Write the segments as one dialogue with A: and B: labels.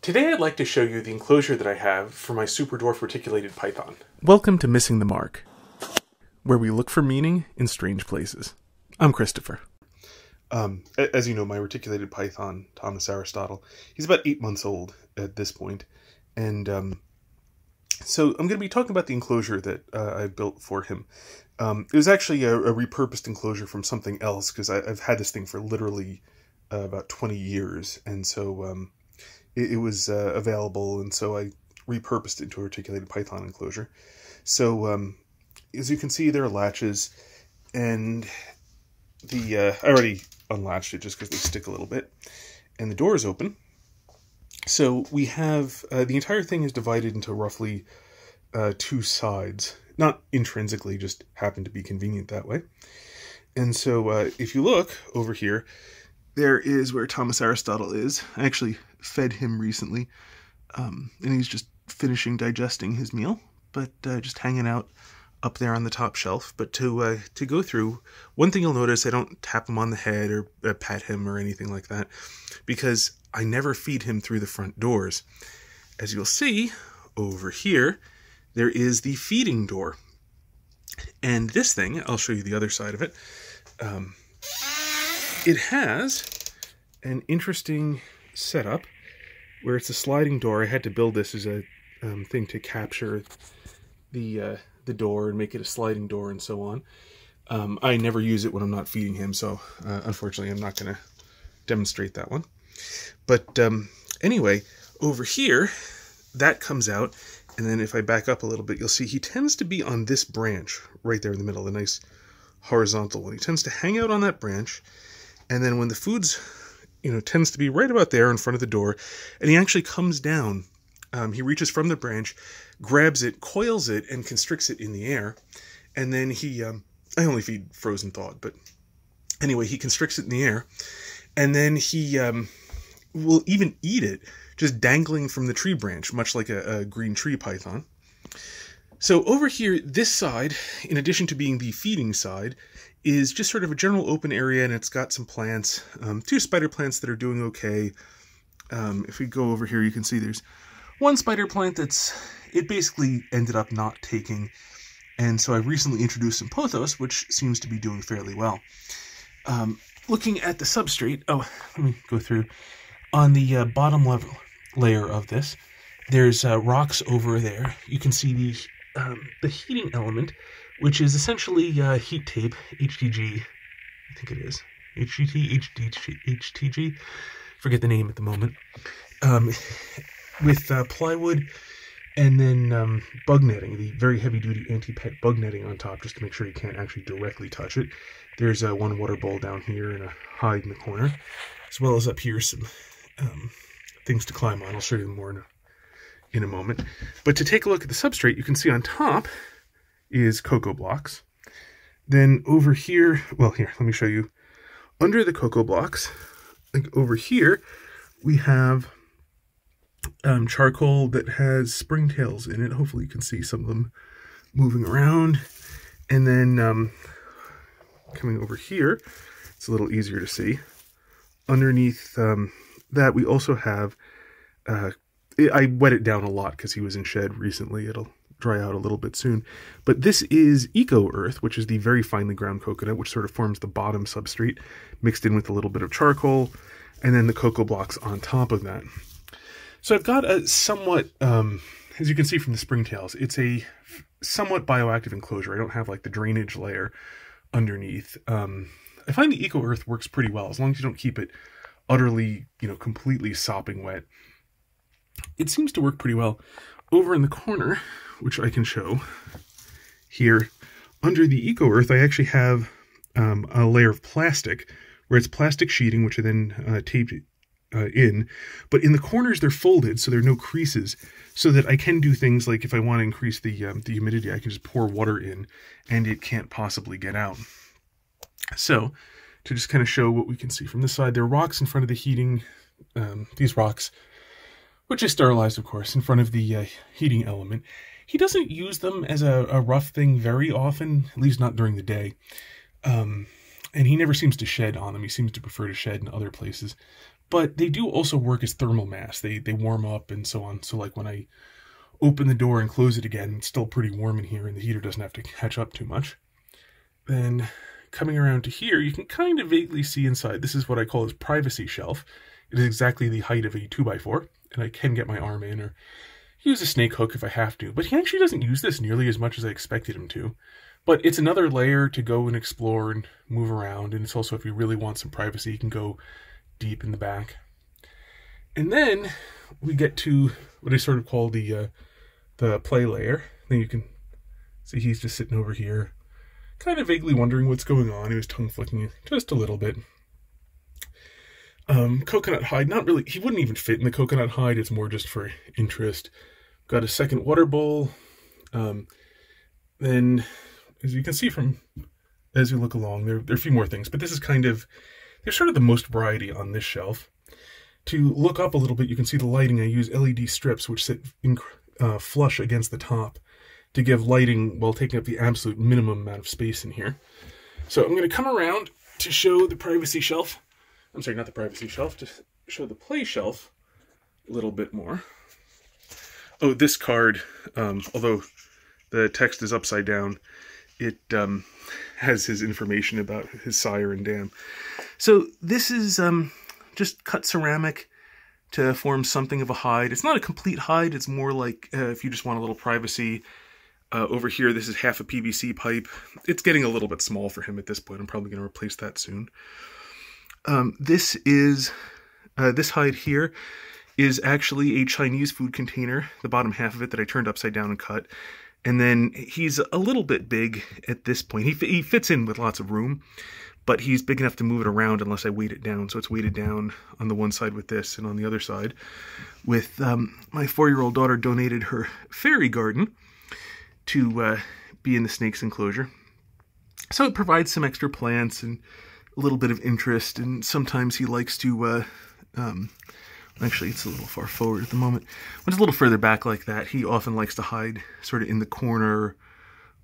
A: Today I'd like to show you the enclosure that I have for my Superdwarf Reticulated python.
B: Welcome to Missing the Mark, where we look for meaning in strange places. I'm Christopher.
A: As you know, my reticulated python, Thomas Aristotle, he's about 8 months old at this point. And so I'm going to be talking about the enclosure that I built for him. It was actually a repurposed enclosure from something else, because I've had this thing for literally about 20 years. And so it was available, and so I repurposed it into a reticulated python enclosure. So as you can see, there are latches, and I already unlatched it just because they stick a little bit, and the door is open. So we have the entire thing is divided into roughly 2 sides, not intrinsically, just happened to be convenient that way. And so if you look over here, there is where Thomas Aristotle is. I actually fed him recently, and he's just finishing digesting his meal, but just hanging out up there on the top shelf. But to go through, one thing you'll notice, I don't tap him on the head or pat him or anything like that, because I never feed him through the front doors. As you'll see over here, there is the feeding door. And this thing, I'll show you the other side of it, it has an interesting setup where it's a sliding door. I had to build this as a thing to capture the door and make it a sliding door and so on. I never use it when I'm not feeding him, so unfortunately I'm not going to demonstrate that one. But anyway, over here, that comes out, and then if I back up a little bit, you'll see he tends to be on this branch right there in the middle, the nice horizontal one. He tends to hang out on that branch, and then when the food's, tends to be right about there in front of the door, and he actually comes down. He reaches from the branch, grabs it, coils it, and constricts it in the air, and then he, I only feed frozen thawed, but anyway, he constricts it in the air, and then he will even eat it just dangling from the tree branch, much like a green tree python. So over here, this side, in addition to being the feeding side, is just sort of a general open area, and it's got some plants, 2 spider plants that are doing okay. If we go over here, you can see there's one spider plant it basically ended up not taking, and so I recently introduced some pothos, which seems to be doing fairly well. Looking at the substrate, let me go through. On the bottom level layer of this, there's rocks over there. You can see the heating element, which is essentially heat tape, HTG, I think it is, HTG, forget the name at the moment, with plywood, and then bug netting, the very heavy-duty anti-pet bug netting on top, just to make sure you can't actually directly touch it. There's one water bowl down here and a hide in the corner, as well as up here some things to climb on. I'll show you more in a moment. But to take a look at the substrate, you can see on top is cocoa blocks. Then over here, well, here, let me show you. Under the cocoa blocks, like over here, we have charcoal that has springtails in it. Hopefully you can see some of them moving around. And then coming over here, it's a little easier to see. Underneath that, we also have, I wet it down a lot because he was in shed recently. It'll dry out a little bit soon. But this is Eco Earth, which is the very finely ground coconut, which sort of forms the bottom substrate, mixed in with a little bit of charcoal, and then the cocoa blocks on top of that. So I've got a somewhat, as you can see from the springtails, it's a somewhat bioactive enclosure. I don't have like the drainage layer underneath. I find the Eco Earth works pretty well, as long as you don't keep it utterly, completely sopping wet. It seems to work pretty well. Over in the corner, which I can show here, under the Eco Earth, I actually have a layer of plastic, where it's plastic sheeting, which I then taped in. But in the corners, they're folded, so there are no creases, so that I can do things like if I want to increase the humidity, I can just pour water in, and it can't possibly get out. So, to just kind of show what we can see from this side, there are rocks in front of the heating, these rocks, which is sterilized, of course, in front of the heating element. He doesn't use them as a rough thing very often, at least not during the day. And he never seems to shed on them. He seems to prefer to shed in other places. but they do also work as thermal mass. They warm up and so on. So like when I open the door and close it again, it's still pretty warm in here and the heater doesn't have to catch up too much. Then coming around to here, you can kind of vaguely see inside. This is what I call his privacy shelf. It is exactly the height of a 2x4, and I can get my arm in or use a snake hook if I have to. But he actually doesn't use this nearly as much as I expected him to. But it's another layer to go and explore and move around, and it's also, if you really want some privacy, you can go deep in the back. And then we get to what I sort of call the play layer. Then you can see he's just sitting over here, kind of vaguely wondering what's going on. He was tongue flicking just a little bit. Coconut hide, not really, he wouldn't even fit in the coconut hide, it's more just for interest. Got a second water bowl. Then, as you can see from, as we look along, there are a few more things, but this is kind of, there's sort of the most variety on this shelf. To look up a little bit, you can see the lighting. I use LED strips, which sit flush against the top to give lighting while taking up the absolute minimum amount of space in here. So I'm going to come around to show the privacy shelf. I'm sorry, not the privacy shelf, to show the play shelf a little bit more. Oh, this card, although the text is upside down, it has his information about his sire and dam. So this is just cut ceramic to form something of a hide. It's not a complete hide, it's more like if you just want a little privacy. Over here, this is half a PVC pipe. It's getting a little bit small for him at this point. I'm probably going to replace that soon. This hide here is actually a Chinese food container, the bottom half of it that I turned upside down and cut. And then he's a little bit big at this point. He fits in with lots of room, but he's big enough to move it around unless I weight it down. So it's weighted down on the one side with this, and on the other side with my 4-year-old daughter donated her fairy garden to be in the snake's enclosure. So it provides some extra plants and a little bit of interest, and sometimes he likes to actually, it's a little far forward at the moment. When it's a little further back like that, he often likes to hide sort of in the corner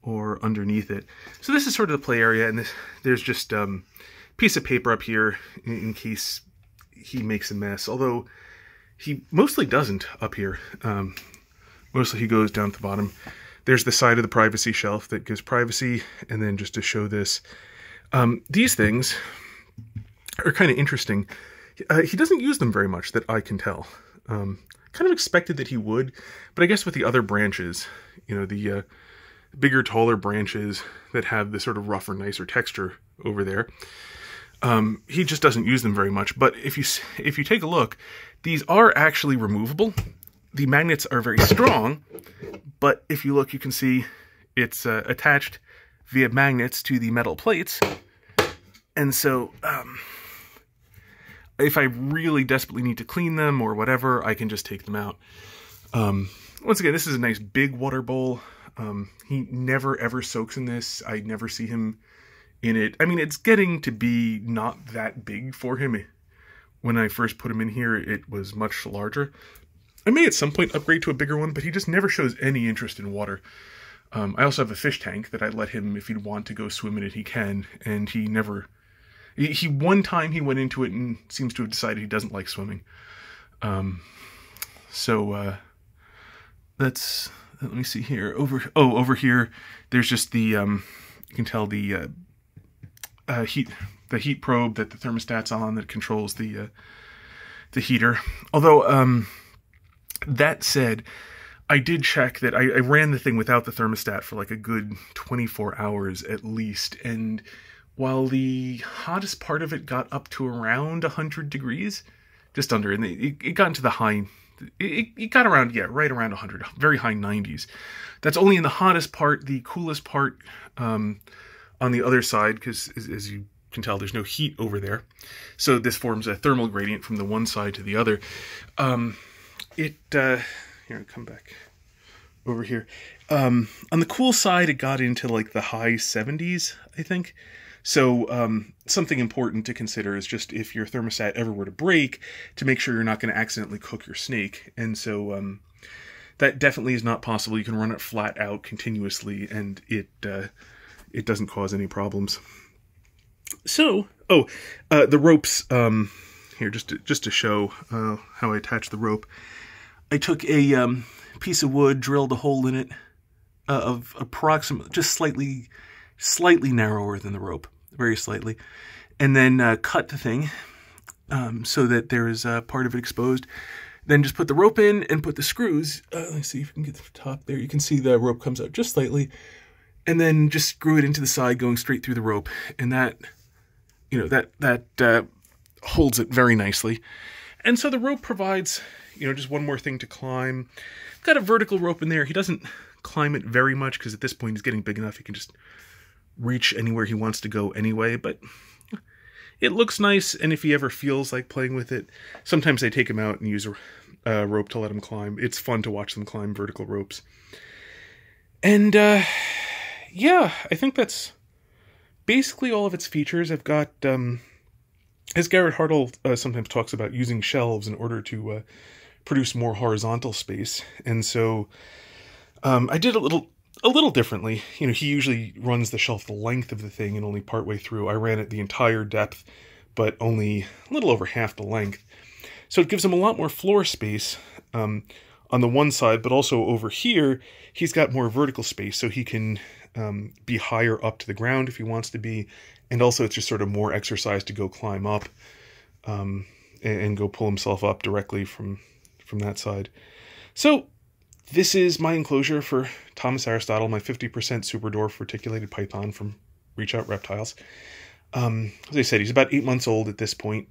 A: or underneath it. So this is sort of the play area, and there's just a piece of paper up here in case he makes a mess, although he mostly doesn't up here. Mostly he goes down at the bottom. There's the side of the privacy shelf that gives privacy, and then just to show this, these things are kind of interesting. He doesn't use them very much that I can tell. Kind of expected that he would, but I guess with the other branches, you know, the bigger, taller branches that have this sort of rougher, nicer texture over there, he just doesn't use them very much. But if you take a look, these are actually removable. The magnets are very strong, but if you look, you can see it's attached via magnets to the metal plates. And so, if I really desperately need to clean them or whatever, I can just take them out. Once again, this is a nice big water bowl. He never ever soaks in this. I never see him in it. I mean, it's getting to be not that big for him. When I first put him in here, it was much larger. I may at some point upgrade to a bigger one, but he just never shows any interest in water. I also have a fish tank that I let him, if he'd want to go swim in it, he can. And he never... one time he went into it and seems to have decided he doesn't like swimming. That's... Let me see here. Over here, there's just the... you can tell the heat probe that the thermostat's on that controls the heater. Although... that said, I did check that I ran the thing without the thermostat for like a good 24 hours at least, and while the hottest part of it got up to around 100 degrees, just under, and it got into the high, it got around, yeah, right around 100, very high 90s. That's only in the hottest part. The coolest part on the other side, because as you can tell, there's no heat over there. So this forms a thermal gradient from the one side to the other. Here, I'll come back over here. On the cool side, it got into like the high 70s, I think. So something important to consider is just if your thermostat ever were to break, to make sure you're not going to accidentally cook your snake. And so that definitely is not possible. You can run it flat out continuously, and it doesn't cause any problems. So, the ropes, here, just to show how I attach the rope. I took a piece of wood, drilled a hole in it of approximately, just slightly narrower than the rope, very slightly, and then cut the thing so that there is part of it exposed. Then just put the rope in and put the screws. Let's see if we can get to the top there. You can see the rope comes out just slightly, and then just screw it into the side, going straight through the rope, and that, you know, that holds it very nicely. And so the rope provides, you know, just one more thing to climb. Got a vertical rope in there. He doesn't climb it very much because at this point he's getting big enough he can just reach anywhere he wants to go anyway, but it looks nice, and if he ever feels like playing with it, sometimes I take him out and use a rope to let him climb. It's fun to watch them climb vertical ropes. And yeah, I think that's basically all of its features. I've got, as Garrett Hartle sometimes talks about, using shelves in order to produce more horizontal space, and so I did a little differently. You know, he usually runs the shelf the length of the thing and only partway through. I ran it the entire depth, but only a little over half the length. So it gives him a lot more floor space on the one side, but also over here, he's got more vertical space, so he can be higher up to the ground if he wants to be, and also it's just sort of more exercise to go climb up and go pull himself up directly from that side. So this is my enclosure for Thomas Aristotle, my 50% Superdwarf reticulated python from Reach Out Reptiles. As I said, he's about 8 months old at this point.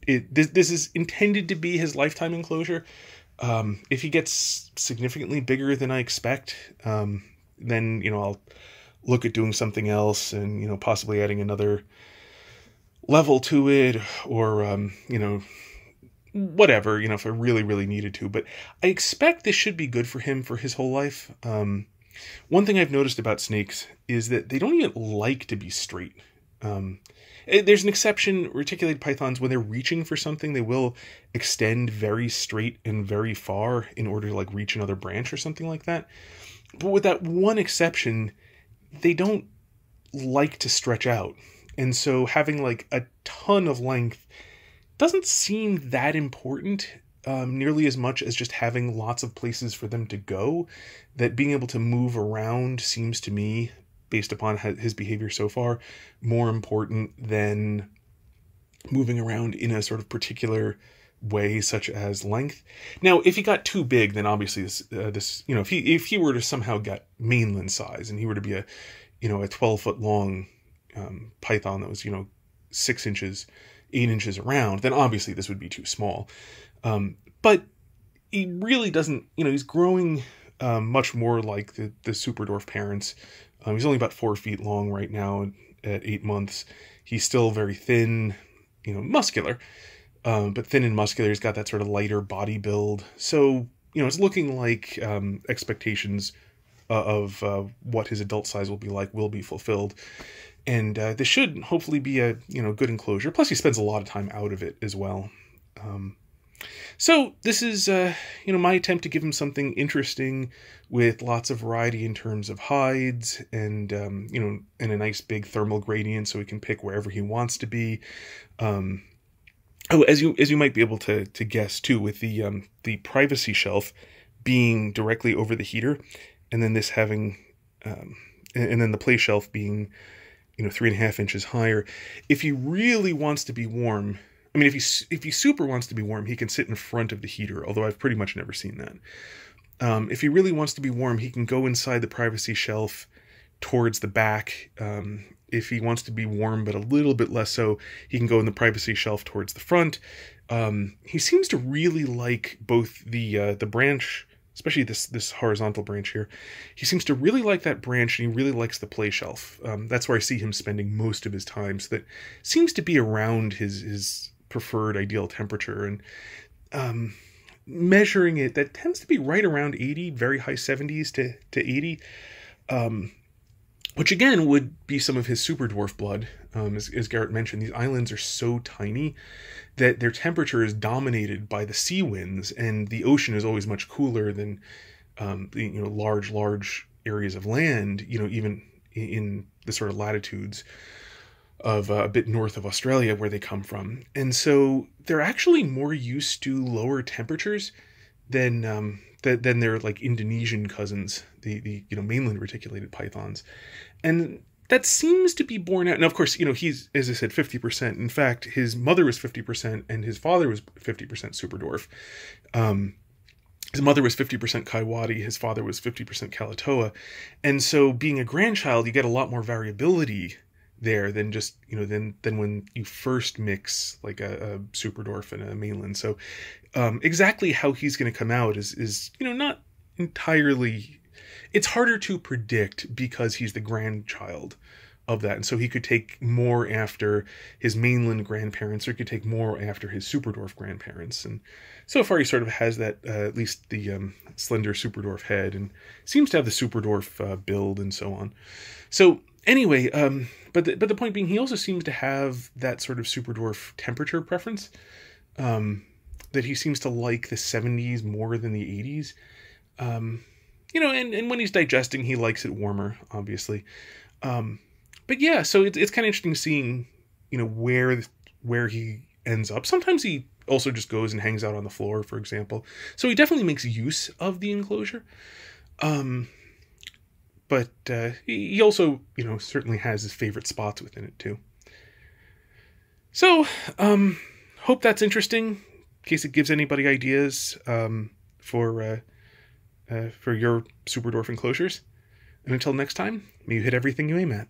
A: This is intended to be his lifetime enclosure. If he gets significantly bigger than I expect, then, you know, I'll look at doing something else and, you know, possibly adding another level to it, or, you know, whatever, you know, if I really, really needed to. But I expect this should be good for him for his whole life. One thing I've noticed about snakes is that they don't even like to be straight. There's an exception. Reticulated pythons, when they're reaching for something, they will extend very straight and very far in order to, like, reach another branch or something like that. But with that one exception, they don't like to stretch out. And so having, like, a ton of length doesn't seem that important, nearly as much as just having lots of places for them to go. That being able to move around seems to me, based upon his behavior so far, more important than moving around in a sort of particular way, such as length. Now, if he got too big, then obviously this you know, if he were to somehow get mainland size and he were to be a 12-foot long python that was, you know, 6 inches, 8 inches around, then obviously this would be too small. But he really doesn't, you know, he's growing much more like the Superdwarf parents. He's only about 4 feet long right now at 8 months. He's still very thin, you know, muscular, but thin and muscular. He's got that sort of lighter body build. So, you know, it's looking like expectations of what his adult size will be like will be fulfilled. And this should hopefully be a, you know, good enclosure. Plus he spends a lot of time out of it as well. So this is, you know, my attempt to give him something interesting with lots of variety in terms of hides and, you know, and a nice big thermal gradient so he can pick wherever he wants to be. Oh, as you might be able to guess too, with the privacy shelf being directly over the heater, and then this having, and then the play shelf being, you know, 3.5 inches higher. If he really wants to be warm, I mean, if he super wants to be warm, he can sit in front of the heater, although I've pretty much never seen that. If he really wants to be warm, he can go inside the privacy shelf towards the back. If he wants to be warm, but a little bit less so, he can go in the privacy shelf towards the front. He seems to really like both the branch, especially this horizontal branch here. He seems to really like that branch, and he really likes the play shelf. That's where I see him spending most of his time. So that seems to be around his preferred ideal temperature. And measuring it, that tends to be right around 80, very high 70s to 80. Which again would be some of his Superdwarf blood. As Garrett mentioned, these islands are so tiny that their temperature is dominated by the sea winds, and the ocean is always much cooler than you know, large areas of land, you know, even in the sort of latitudes of a bit north of Australia where they come from. And so they're actually more used to lower temperatures than their like Indonesian cousins, the mainland reticulated pythons. And that seems to be borne out. And of course, he's, as I said, 50%. In fact, his mother was 50% and his father was 50% Superdwarf. His mother was 50% kayuadi, his father was 50% kalatoa. And so being a grandchild, you get a lot more variability there than just, than when you first mix like a Superdwarf and a mainland. So exactly how he's going to come out is not entirely, it's harder to predict because he's the grandchild of that. And so he could take more after his mainland grandparents, or he could take more after his Superdwarf grandparents. And so far he sort of has that, at least the slender Superdwarf head, and seems to have the Superdwarf build and so on. So anyway, but the point being, he also seems to have that sort of Superdwarf temperature preference, that he seems to like the 70s more than the 80s. And when he's digesting, he likes it warmer, obviously. But yeah, so it's kind of interesting seeing, where he ends up. Sometimes he also just goes and hangs out on the floor, for example. So he definitely makes use of the enclosure. But he also, certainly has his favorite spots within it too. So, hope that's interesting, in case it gives anybody ideas for your Superdwarf enclosures. And until next time, may you hit everything you aim at.